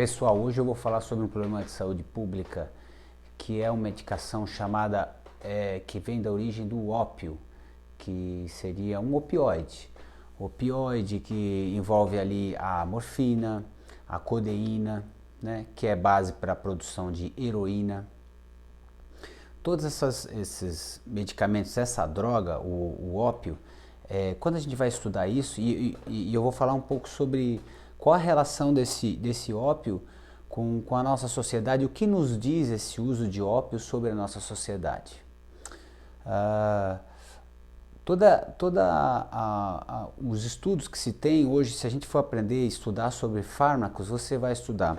Pessoal, hoje eu vou falar sobre um problema de saúde pública que é uma medicação chamada, que vem da origem do ópio, que seria um opioide. Opioide que envolve ali a morfina, a codeína, né, que é base para a produção de heroína. Todos esses medicamentos, essa droga, o ópio, quando a gente vai estudar isso, e eu vou falar um pouco sobre qual a relação desse ópio com a nossa sociedade, o que nos diz esse uso de ópio sobre a nossa sociedade. Ah, os estudos que se tem hoje, se a gente for aprender a estudar sobre fármacos, você vai estudar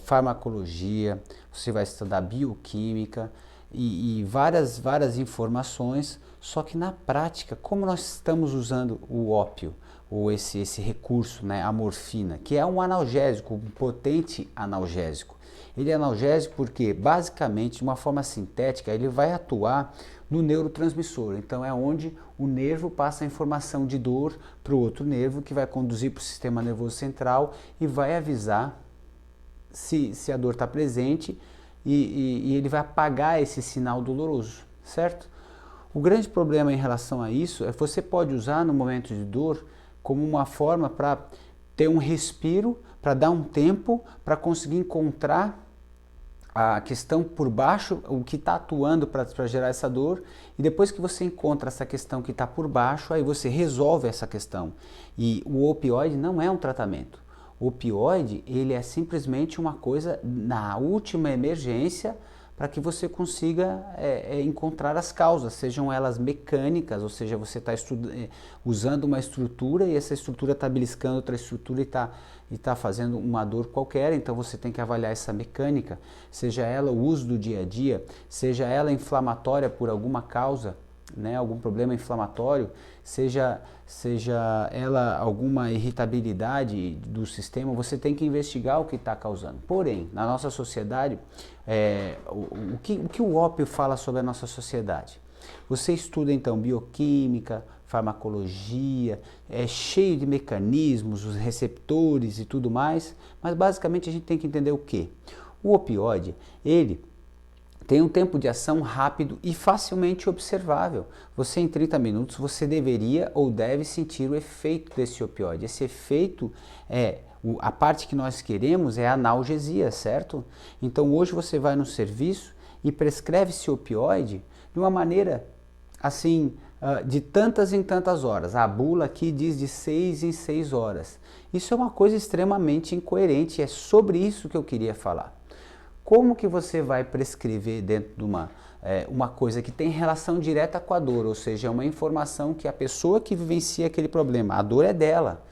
farmacologia, você vai estudar bioquímica e várias informações, só que na prática, como nós estamos usando o ópio, ou esse recurso, né, a morfina, que é um analgésico, um potente analgésico. Ele é analgésico porque, basicamente, de uma forma sintética, ele vai atuar no neurotransmissor. Então, é onde o nervo passa a informação de dor para o outro nervo, que vai conduzir para o sistema nervoso central e vai avisar se a dor está presente e ele vai apagar esse sinal doloroso, certo? O grande problema em relação a isso é que você pode usar no momento de dor como uma forma para ter um respiro, para dar um tempo, para conseguir encontrar a questão por baixo, o que está atuando para gerar essa dor, e depois que você encontra essa questão que está por baixo, aí você resolve essa questão. E o opioide não é um tratamento. O opioide, ele é simplesmente uma coisa na última emergência para que você consiga encontrar as causas, sejam elas mecânicas, ou seja, você está usando uma estrutura e essa estrutura está beliscando outra estrutura e tá fazendo uma dor qualquer, então você tem que avaliar essa mecânica, seja ela o uso do dia a dia, seja ela inflamatória por alguma causa, né, algum problema inflamatório, seja ela alguma irritabilidade do sistema, você tem que investigar o que está causando. Porém, na nossa sociedade, o que o ópio fala sobre a nossa sociedade? Você estuda então bioquímica, farmacologia, é cheio de mecanismos, os receptores e tudo mais, mas basicamente a gente tem que entender o quê? O opioide, ele tem um tempo de ação rápido e facilmente observável. Você em 30 minutos você deveria ou deve sentir o efeito desse opioide. Esse efeito a parte que nós queremos é a analgesia, certo? Então hoje você vai no serviço e prescreve esse opioide de uma maneira assim, de tantas em tantas horas. A bula aqui diz de 6 em 6 horas. Isso é uma coisa extremamente incoerente, é sobre isso que eu queria falar. Como que você vai prescrever dentro de uma coisa que tem relação direta com a dor, ou seja, é uma informação que a pessoa que vivencia aquele problema, a dor é dela,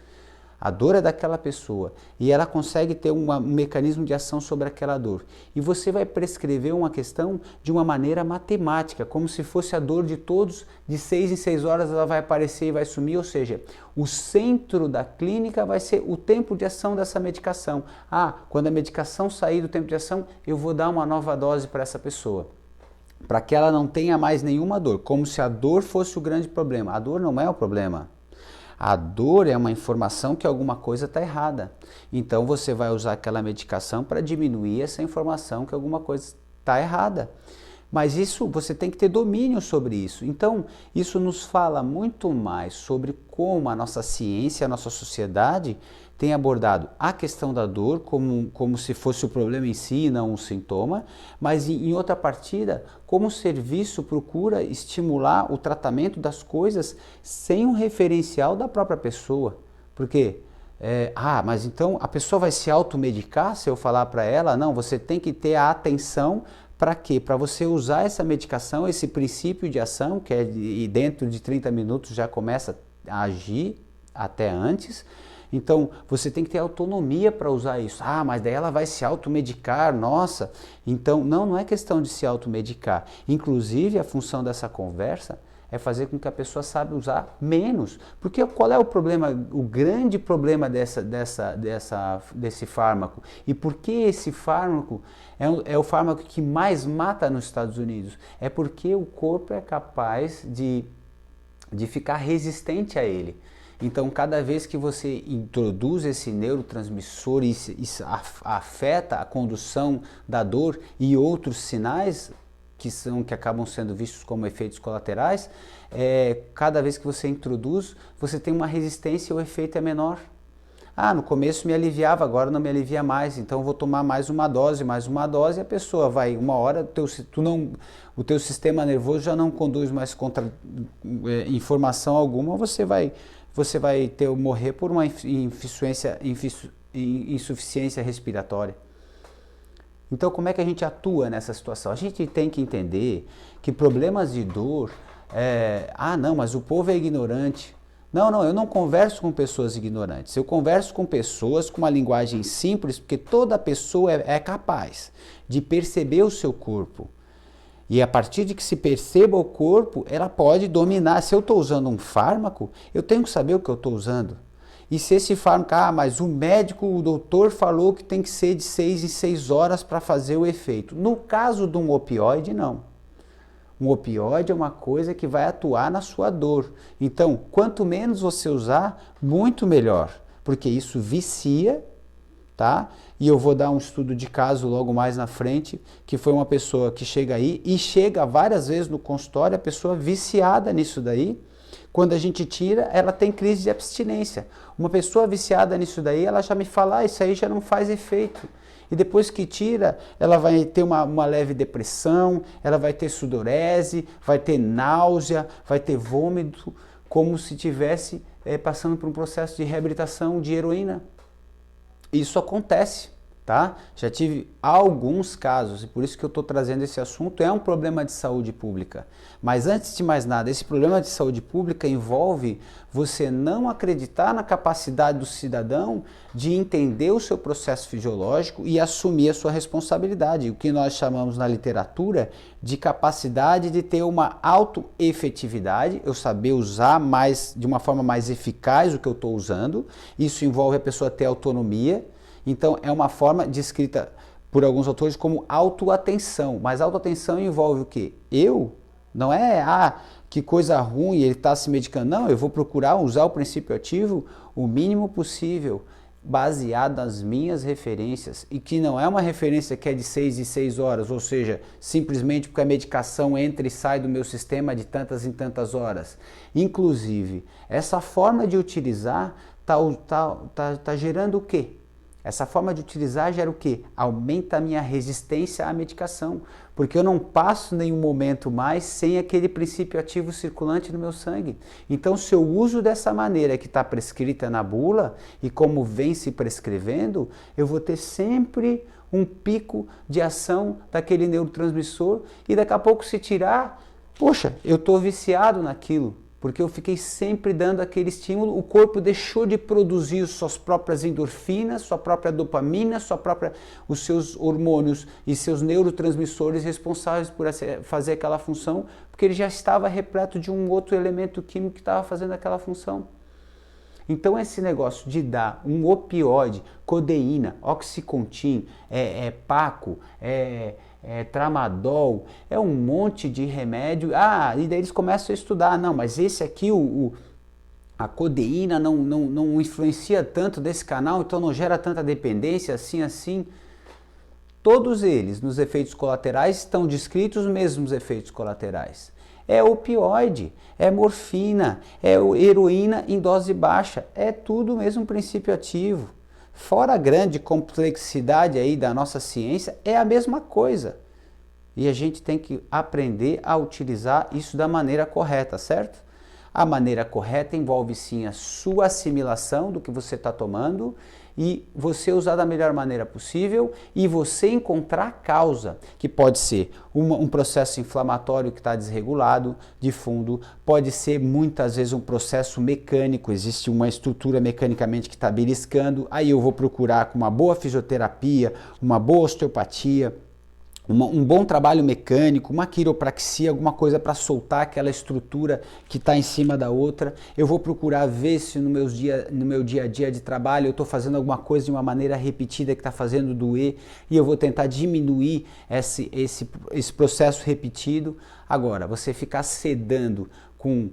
a dor é daquela pessoa e ela consegue ter um mecanismo de ação sobre aquela dor. E você vai prescrever uma questão de uma maneira matemática, como se fosse a dor de todos, de 6 em 6 horas ela vai aparecer e vai sumir, ou seja, o centro da clínica vai ser o tempo de ação dessa medicação. Quando a medicação sair do tempo de ação, eu vou dar uma nova dose para essa pessoa, para que ela não tenha mais nenhuma dor, como se a dor fosse o grande problema. A dor não é o problema. A dor é uma informação que alguma coisa está errada. Então você vai usar aquela medicação para diminuir essa informação que alguma coisa está errada. Mas isso, você tem que ter domínio sobre isso. Então, isso nos fala muito mais sobre como a nossa ciência, a nossa sociedade tem abordado a questão da dor como se fosse o problema em si e não um sintoma, mas em outra partida, como o serviço procura estimular o tratamento das coisas sem um referencial da própria pessoa. Porque mas então a pessoa vai se automedicar se eu falar para ela? Não, você tem que ter a atenção. Para quê? Para você usar essa medicação, esse princípio de ação, que dentro de 30 minutos já começa a agir, até antes. Então, você tem que ter autonomia para usar isso. Mas daí ela vai se automedicar, nossa. Então, não é questão de se automedicar. Inclusive, a função dessa conversa é fazer com que a pessoa saiba usar menos. Porque qual é o problema, o grande problema desse fármaco? E por que esse fármaco é o fármaco que mais mata nos Estados Unidos? É porque o corpo é capaz de ficar resistente a ele. Então, cada vez que você introduz esse neurotransmissor e isso afeta a condução da dor e outros sinais que acabam sendo vistos como efeitos colaterais, cada vez que você introduz, você tem uma resistência e o efeito é menor. Ah, no começo me aliviava, agora não me alivia mais, então eu vou tomar mais uma dose, e a pessoa vai, uma hora, o teu sistema nervoso já não conduz mais contra informação alguma, você vai morrer por uma insuficiência respiratória. Então, como é que a gente atua nessa situação? A gente tem que entender que problemas de dor, não, mas o povo é ignorante. Não, eu não converso com pessoas ignorantes, eu converso com pessoas com uma linguagem simples, porque toda pessoa é capaz de perceber o seu corpo. E a partir de que se perceba o corpo, ela pode dominar. Se eu estou usando um fármaco, eu tenho que saber o que eu estou usando. E se esse fármaco, mas o médico, o doutor falou que tem que ser de 6 em 6 horas para fazer o efeito. No caso de um opioide, não. Um opioide é uma coisa que vai atuar na sua dor. Então, quanto menos você usar, muito melhor. Porque isso vicia, tá? E eu vou dar um estudo de caso logo mais na frente, que foi uma pessoa que chega aí e chega várias vezes no consultório, a pessoa viciada nisso daí. Quando a gente tira, ela tem crise de abstinência. Uma pessoa viciada nisso daí, ela já me fala, isso aí já não faz efeito. E depois que tira, ela vai ter uma leve depressão, ela vai ter sudorese, vai ter náusea, vai ter vômito, como se estivesse passando por um processo de reabilitação de heroína. Isso acontece, tá? Já tive alguns casos, e por isso que eu estou trazendo esse assunto, é um problema de saúde pública. Mas antes de mais nada, esse problema de saúde pública envolve você não acreditar na capacidade do cidadão de entender o seu processo fisiológico e assumir a sua responsabilidade, o que nós chamamos na literatura de capacidade de ter uma autoefetividade, eu saber usar de uma forma mais eficaz o que eu estou usando. Isso envolve a pessoa ter autonomia. Então, é uma forma descrita por alguns autores como autoatenção. Mas autoatenção envolve o quê? Não é, que coisa ruim, ele está se medicando. Não, eu vou procurar usar o princípio ativo o mínimo possível, baseado nas minhas referências. E que não é uma referência que é de 6 em 6 horas, ou seja, simplesmente porque a medicação entra e sai do meu sistema de tantas em tantas horas. Inclusive, essa forma de utilizar está gerando o quê? Essa forma de utilizar gera o quê? Aumenta a minha resistência à medicação, porque eu não passo nenhum momento mais sem aquele princípio ativo circulante no meu sangue. Então, se eu uso dessa maneira que está prescrita na bula e como vem se prescrevendo, eu vou ter sempre um pico de ação daquele neurotransmissor e daqui a pouco se tirar, poxa, eu estou viciado naquilo. Porque eu fiquei sempre dando aquele estímulo, o corpo deixou de produzir suas próprias endorfinas, sua própria dopamina, os seus hormônios e seus neurotransmissores responsáveis por fazer aquela função, porque ele já estava repleto de um outro elemento químico que estava fazendo aquela função. Então esse negócio de dar um opioide, codeína, oxycontin, Paco, Tramadol, é um monte de remédio. E daí eles começam a estudar. Não, mas esse aqui, a codeína não influencia tanto desse canal, então não gera tanta dependência, assim. Todos eles, nos efeitos colaterais, estão descritos os mesmos efeitos colaterais. É opioide, é morfina, é heroína em dose baixa, é tudo o mesmo princípio ativo. Fora a grande complexidade aí da nossa ciência, é a mesma coisa. E a gente tem que aprender a utilizar isso da maneira correta, certo? A maneira correta envolve sim a sua assimilação do que você está tomando e você usar da melhor maneira possível e você encontrar a causa, que pode ser um processo inflamatório que está desregulado de fundo, pode ser muitas vezes um processo mecânico, existe uma estrutura mecanicamente que está beliscando, aí eu vou procurar com uma boa fisioterapia, uma boa osteopatia, um bom trabalho mecânico, uma quiropraxia, alguma coisa para soltar aquela estrutura que está em cima da outra. Eu vou procurar ver se no meu dia a dia de trabalho eu estou fazendo alguma coisa de uma maneira repetida que está fazendo doer e eu vou tentar diminuir esse processo repetido. Agora, você ficar sedando com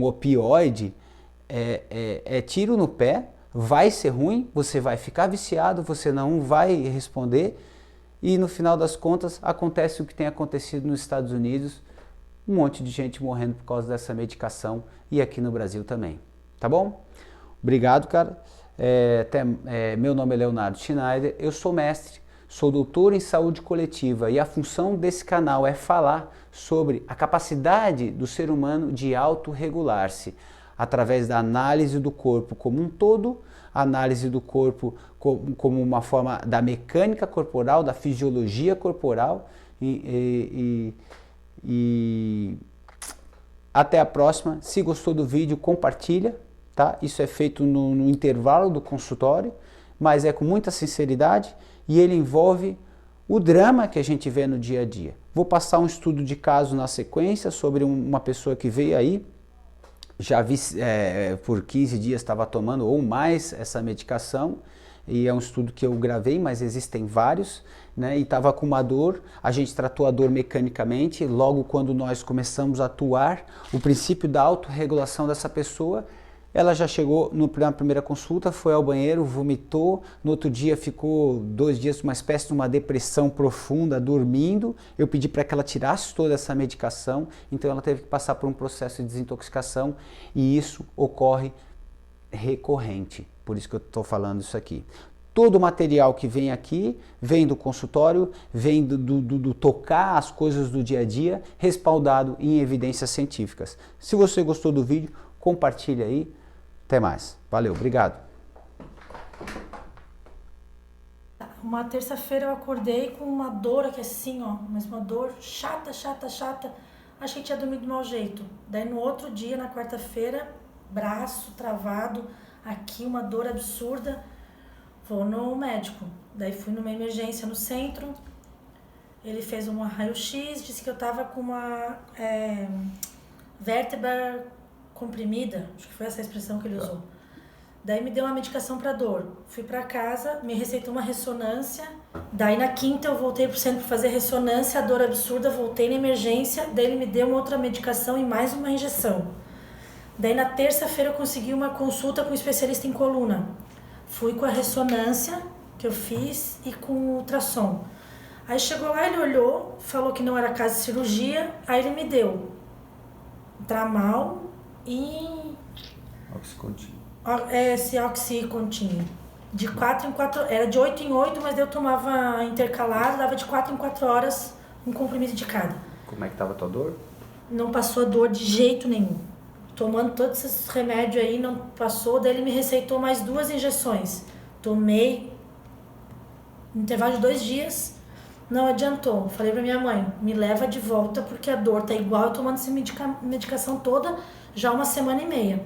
opioide, é tiro no pé, vai ser ruim, você vai ficar viciado, você não vai responder e no final das contas acontece o que tem acontecido nos Estados Unidos, um monte de gente morrendo por causa dessa medicação e aqui no Brasil também, tá bom? Obrigado, cara. Meu nome é Leonardo Schneider, eu sou mestre, sou doutor em saúde coletiva e a função desse canal é falar sobre a capacidade do ser humano de autorregular-se através da análise do corpo como um todo, análise do corpo como uma forma da mecânica corporal, da fisiologia corporal e até a próxima. Se gostou do vídeo, compartilha, tá? Isso é feito no intervalo do consultório, mas é com muita sinceridade e ele envolve o drama que a gente vê no dia a dia. Vou passar um estudo de caso na sequência sobre uma pessoa que veio aí, já vi por 15 dias estava tomando ou mais essa medicação, e é um estudo que eu gravei, mas existem vários, né? E estava com uma dor, a gente tratou a dor mecanicamente, logo quando nós começamos a atuar, o princípio da autorregulação dessa pessoa, ela já chegou na primeira consulta, foi ao banheiro, vomitou, no outro dia ficou 2 dias uma espécie de uma depressão profunda, dormindo. Eu pedi para que ela tirasse toda essa medicação, então ela teve que passar por um processo de desintoxicação e isso ocorre recorrente, por isso que eu estou falando isso aqui. Todo o material que vem aqui vem do consultório, vem do tocar as coisas do dia a dia, respaldado em evidências científicas. Se você gostou do vídeo, compartilha aí. Até mais. Valeu, obrigado. Uma terça-feira eu acordei com uma dor aqui assim, ó, mas uma dor chata. Achei que tinha dormido do mau jeito. Daí no outro dia, na quarta-feira, braço travado, aqui uma dor absurda. Vou no médico. Daí fui numa emergência no centro. Ele fez uma raio-x, disse que eu tava com uma vértebra comprimida, acho que foi essa a expressão que ele usou. Daí me deu uma medicação para dor. Fui para casa, me receitou uma ressonância. Daí na quinta eu voltei pro centro para fazer ressonância, a dor absurda, voltei na emergência. Daí ele me deu uma outra medicação e mais uma injeção. Daí na terça-feira eu consegui uma consulta com um especialista em coluna. Fui com a ressonância que eu fiz e com o ultrassom. Aí chegou lá, ele olhou, falou que não era caso de cirurgia, aí ele me deu Tramal e esse Oxycontin de 4 em 4, era de 8 em 8, mas eu tomava intercalado, dava de 4 em 4 horas um comprimido de cada. Como é que estava a tua dor? Não passou a dor de jeito nenhum. Tomando todos esses remédios aí, não passou. Daí ele me receitou mais 2 injeções. Tomei no intervalo de 2 dias, não adiantou. Falei pra minha mãe, me leva de volta porque a dor tá igual, eu tomando essa medicação toda já 1 semana e meia.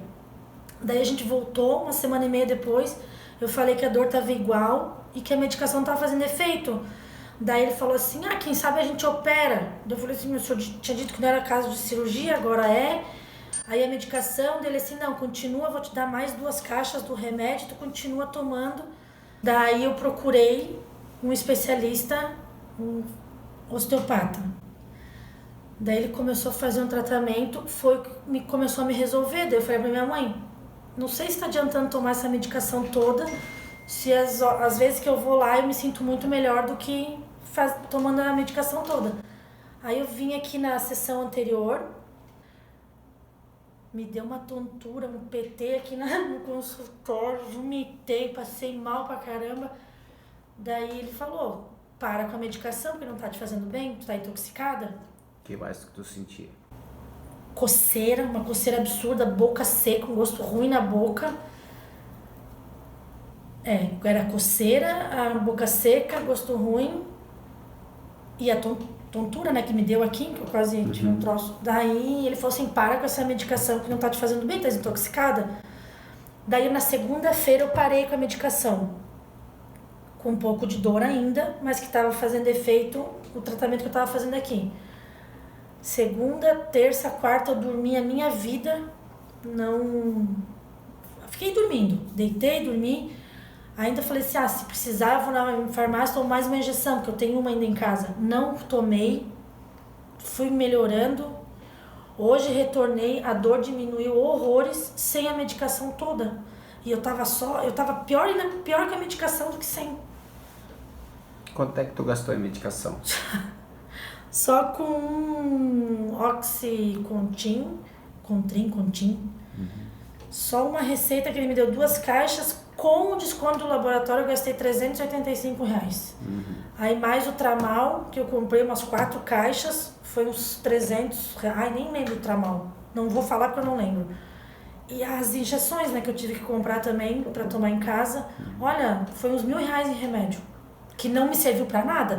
Daí a gente voltou 1 semana e meia depois, eu falei que a dor tava igual e que a medicação tava fazendo efeito. Daí ele falou assim, quem sabe a gente opera. Eu falei assim, o senhor tinha dito que não era caso de cirurgia, agora é. Aí a medicação dele assim, não, continua, vou te dar mais 2 caixas do remédio, tu continua tomando. Daí eu procurei um especialista, um osteopata. Daí ele começou a fazer um tratamento, começou a me resolver. Daí eu falei pra minha mãe, não sei se está adiantando tomar essa medicação toda, se às vezes que eu vou lá eu me sinto muito melhor do que tomando a medicação toda. Aí eu vim aqui na sessão anterior, me deu uma tontura, um PT aqui no consultório, vomitei, passei mal pra caramba. Daí ele falou, para com a medicação, porque não tá te fazendo bem, tu tá intoxicada. O que mais que tu sentia? Coceira, uma coceira absurda, boca seca, um gosto ruim na boca. Era coceira, a boca seca, gosto ruim e a tontura, né, que me deu aqui, que eu quase tive um troço. Daí ele falou assim, para com essa medicação que não tá te fazendo bem, tá intoxicada. Daí na segunda-feira eu parei com a medicação, com um pouco de dor ainda, mas que tava fazendo efeito o tratamento que eu tava fazendo aqui. Segunda, terça, quarta eu dormi a minha vida, não... Fiquei dormindo, deitei, dormi. Ainda falei assim, se precisar eu vou na farmácia, tomo mais uma injeção, porque eu tenho uma ainda em casa. Não tomei, fui melhorando. Hoje retornei, a dor diminuiu horrores sem a medicação toda. E eu tava pior que a medicação do que sem. Quanto é que tu gastou em medicação? Só com Oxycontin, Contrim. Só uma receita que ele me deu 2 caixas, com o desconto do laboratório eu gastei R$385. Aí mais o Tramal, que eu comprei umas 4 caixas, foi uns R$300. Ai, nem lembro o Tramal. Não vou falar porque eu não lembro. E as injeções, né, que eu tive que comprar também para tomar em casa. Olha, foi uns R$1.000 em remédio, que não me serviu para nada.